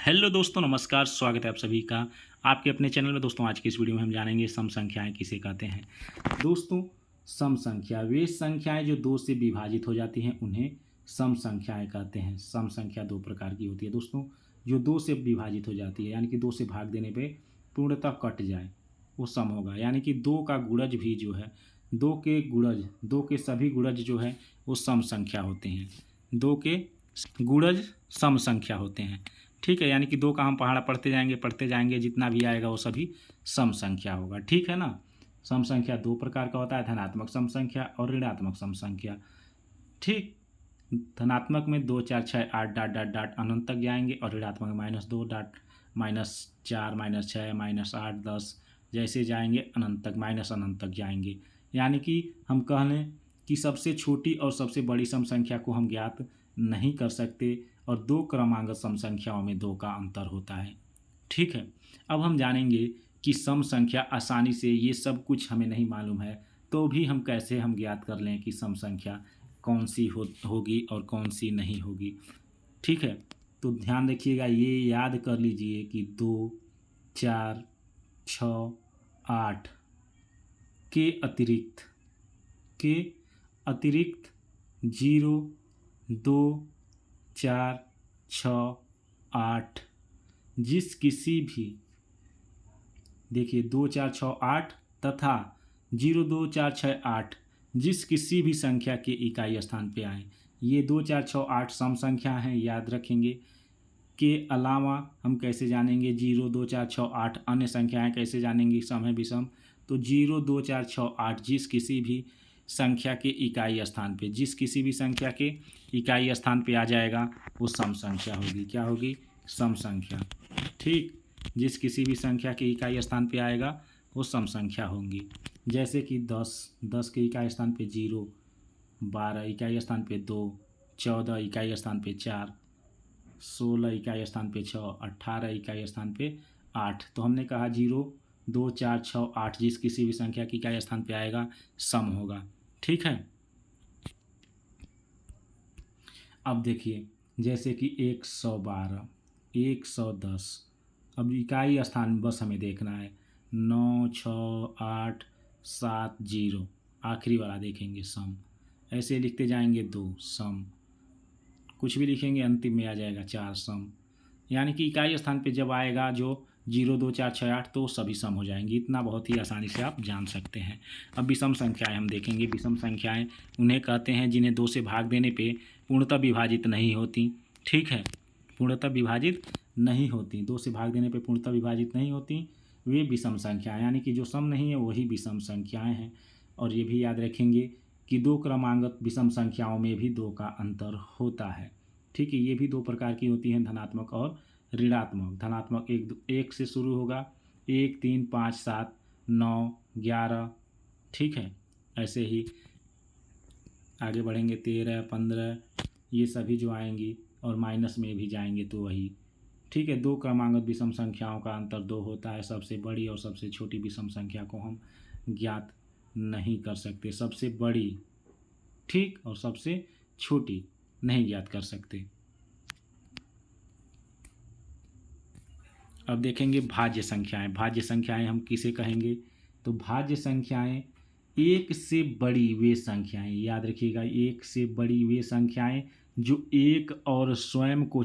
Hello दोस्तों, नमस्कार। स्वागत है आप सभी का आपके अपने चैनल में। दोस्तों, आज की इस वीडियो में हम जानेंगे सम संख्याएं किसे कहते हैं। दोस्तों, सम संख्या वे संख्याएं जो दो से विभाजित हो जाती हैं उन्हें सम संख्याएं कहते हैं। सम संख्या दो प्रकार की होती है दोस्तों। जो दो से विभाजित हो जाती है यानी कि दो से भाग देने पे पूर्णतः कट जाए वो सम होगा। यानी कि दो का गुणज भी जो है, दो के सभी गुणज जो है वो सम संख्या होते हैं। दो के गुणज सम संख्या होते हैं। ठीक है, यानी कि दो का हम पहाड़ा पढ़ते जाएंगे जितना भी आएगा वो सभी सम संख्या होगा। ठीक है ना। सम संख्या दो प्रकार का होता है, धनात्मक सम संख्या और ऋणात्मक सम संख्या। ठीक, धनात्मक में 2 4 6 8 डाट डाट डाट अनंत तक जाएंगे और ऋणात्मक में -2 डाट -4 -6 -8 10 जैसे जाएंगे अनंत तक, माइनस अनंत तक जाएंगे। यानी कि हम कह लें कि सबसे छोटी और सबसे बड़ी सम संख्या को हम ज्ञात नहीं कर सकते और दो क्रमांक सम संख्याओं में दो का अंतर होता है। ठीक है, अब हम जानेंगे कि सम संख्या आसानी से, ये सब कुछ हमें नहीं मालूम है तो भी हम कैसे हम ज्ञात कर लें कि सम संख्या कौन सी होगी और कौन सी नहीं होगी। ठीक है, तो ध्यान रखिएगा, ये याद कर लीजिए कि 2 4 6 8 के अतिरिक्त के अतिरिक्त 0 2 4 6 8 जिस किसी भी, देखिए 2 4 6 8 तथा 0 2 4 6 8 जिस किसी भी संख्या के इकाई स्थान पे आए, ये 2 4 6 8 सम संख्या हैं, याद रखेंगे। के अलावा हम कैसे जानेंगे 0 2 4 6 8 अन्य संख्याएं कैसे जानेंगे सम है विषम। तो 0 2 4 6 8 जिस किसी भी संख्या के इकाई स्थान पे, जिस किसी भी संख्या के इकाई स्थान पे आ जाएगा वो सम संख्या होगी। क्या होगी? सम संख्या। ठीक, जिस किसी भी संख्या के इकाई स्थान पे आएगा वो सम संख्या होंगी। जैसे कि 10 के इकाई स्थान पे 0, 12 इकाई स्थान पे 2, 14 इकाई स्थान पे 4, 16 इकाई स्थान पे 6, 18 इकाई स्थान पे 8। तो हमने कहा 0 2 4 6 8 जिस किसी भी संख्या की इकाई स्थान पे आएगा सम होगा। ठीक है, अब देखिए जैसे कि 112 110, अब इकाई स्थान बस हमें देखना है 9 6 8 7 0, आखिरी वाला देखेंगे सम। ऐसे लिखते जाएंगे 2 सम, कुछ भी लिखेंगे अंतिम में आ जाएगा 4 सम। यानी कि इकाई स्थान पे जब आएगा जो 0 2 4 6 8 तो सभी सम हो जाएंगी। इतना बहुत ही आसानी से आप जान सकते हैं। अब विषम संख्याएं हम देखेंगे। विषम संख्याएं उन्हें कहते हैं जिन्हें दो से भाग देने पे पूर्णतः विभाजित नहीं होती। ठीक है, पूर्णतः विभाजित नहीं होती, दो से भाग देने पे पूर्णतः विभाजित नहीं होती, वे विषम संख्याएं, यानी कि जो सम नहीं है वही विषम संख्याएं हैं। और ये भी याद रखेंगे कि दो क्रमांक विषम संख्याओं में भी दो का अंतर होता है। ठीक है, ये भी दो प्रकार की होती हैं, धनात्मक और ऋणात्मक। धनात्मक एक से शुरू होगा, 1 3 5 7 9 11। ठीक है, ऐसे ही आगे बढ़ेंगे 13 15, ये सभी जो आएंगी और माइनस में भी जाएंगे तो वही। ठीक है, दो क्रमांक विषम संख्याओं का अंतर दो होता है। सबसे बड़ी और सबसे छोटी विषम संख्या को हम ज्ञात नहीं कर सकते। सबसे बड़ी, ठीक, और सबसे छोटी नहीं ज्ञात कर सकते। अब देखेंगे भाज्य संख्याएं। भाज्य संख्याएं हम किसे कहेंगे? तो भाज्य संख्याएं एक से बड़ी वे संख्याएं, याद रखिएगा, एक से बड़ी वे संख्याएं जो एक और स्वयं को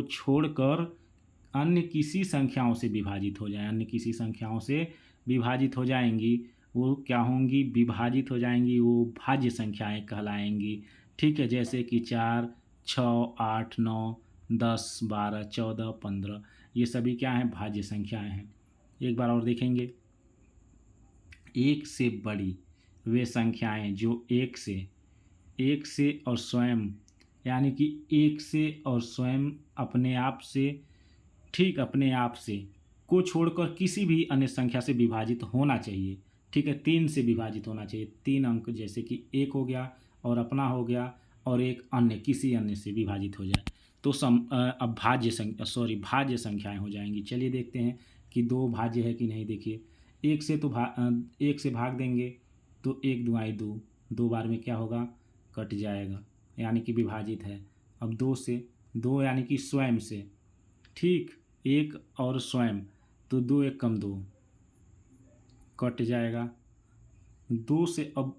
छोड़कर अन्य किसी संख्याओं से विभाजित हो जाए, अन्य किसी संख्याओं से विभाजित हो जाएंगी, वो क्या होंगी? विभाजित हो जाएंगी, वो भाज्य संख्याएं कहलाएंगी। ठीक है, जैसे कि 4 6 8 9 10 12 14 15, ये सभी क्या हैं? भाज्य संख्याएं हैं। एक बार और देखेंगे, एक से बड़ी वे संख्याएं जो एक से और स्वयं, यानी कि एक से और स्वयं अपने आप से, ठीक, अपने आप से को छोड़कर किसी भी अन्य संख्या से विभाजित होना चाहिए। ठीक है, 3 से विभाजित होना चाहिए, 3 अंक, जैसे कि 1 हो गया और अपना हो गया और एक अन्य किसी अन्य से विभाजित हो जाए तो अब भाज्य संख्याएं हो जाएंगी। चलिए देखते हैं कि दो भाज्य है कि नहीं। देखिए, एक से भाग देंगे तो 1 2 2, दो बार में क्या होगा? कट जाएगा, यानी कि विभाजित है। अब 2 से 2 यानी कि स्वयं से, ठीक, 1 और स्वयं, तो 2 1 कम 2 कट जाएगा। 2 से अब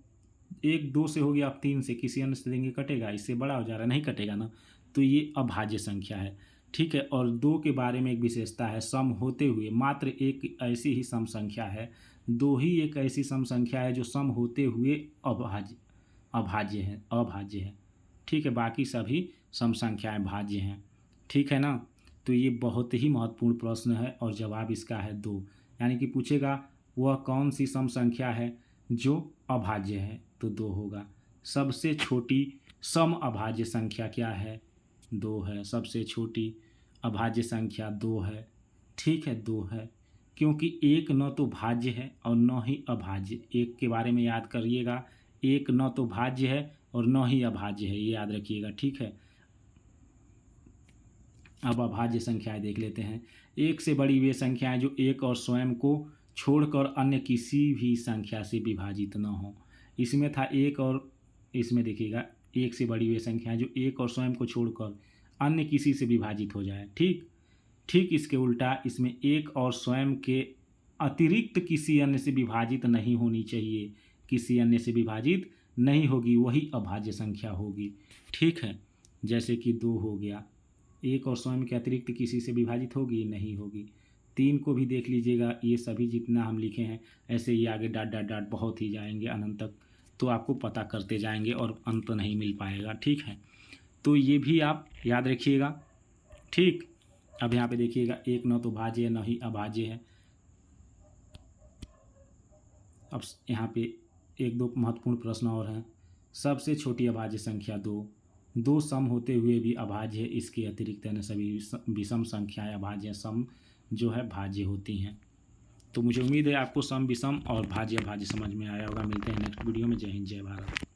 1 2 से हो गया, अब 3 से किसी अन्य से देंगे कटेगा, इससे बड़ा हो जा रहा है, नहीं कटेगा ना, तो ये अभाज्य संख्या है, ठीक है। और 2 के बारे में एक विशेषता है, सम होते हुए मात्र एक ऐसी ही सम संख्या है, 2 ही एक ऐसी सम संख्या है जो सम होते हुए अभाज्य है, ठीक है। बाकी सभी सम संख्याएं भाज्य हैं, ठीक है ना। तो ये बहुत ही महत्वपूर्ण प्रश्न है और जवाब इसका है 2, यानी कि पूछेगा वह कौन सी सम संख्या है जो अभाज्य है, तो 2 होगा। सबसे छोटी सम अभाज्य संख्या क्या है, 2 है। सबसे छोटी अभाज्य संख्या 2 है, ठीक है, 2 है, क्योंकि 1 न तो भाज्य है और न ही अभाज्य। 1 के बारे में याद करिएगा, 1 न तो भाज्य है और न ही अभाज्य है, ये याद रखिएगा, ठीक है। अब अभाज्य संख्याएं देख लेते हैं। 1 से बड़ी वे संख्याएं जो 1 और स्वयं को छोड़कर अन्य किसी भी संख्या से विभाजित न हो। इसमें था 1 और इसमें देखिएगा 1 से बड़ी वे संख्याएं जो 1 और स्वयं को छोड़कर अन्य किसी से विभाजित हो जाए, ठीक इसके उल्टा इसमें 1 और स्वयं के अतिरिक्त किसी अन्य से विभाजित नहीं होनी चाहिए, किसी अन्य से विभाजित नहीं होगी, वही अभाज्य संख्या होगी, ठीक है। जैसे कि 2 हो गया, 1 और स्वयं के अतिरिक्त किसी से विभाजित होगी, नहीं होगी। 3 को भी देख लीजिएगा, ये सभी जितना हम लिखे हैं ऐसे ही आगे डाट डाट डाट बहुत ही जाएंगे अनंत तक, तो आपको पता करते जाएंगे और अंत नहीं मिल पाएगा, ठीक है। तो ये भी आप याद रखिएगा, ठीक। अब यहाँ पे देखिएगा 1 न तो भाज्य है न ही अभाज्य है। अब यहाँ पे 1-2 महत्वपूर्ण प्रश्न और हैं। सबसे छोटी अभाज्य संख्या 2 सम होते हुए भी अभाज्य है, इसके अतिरिक्त अन्य सभी विषम संख्याएं अभाज्य हैं, सम जो है भाज्य होती हैं। तो मुझे उम्मीद है आपको सम विषम और भाज्य अभाज्य समझ में आया होगा। मिलते हैं नेक्स्ट वीडियो में। जय हिंद, जय भारत।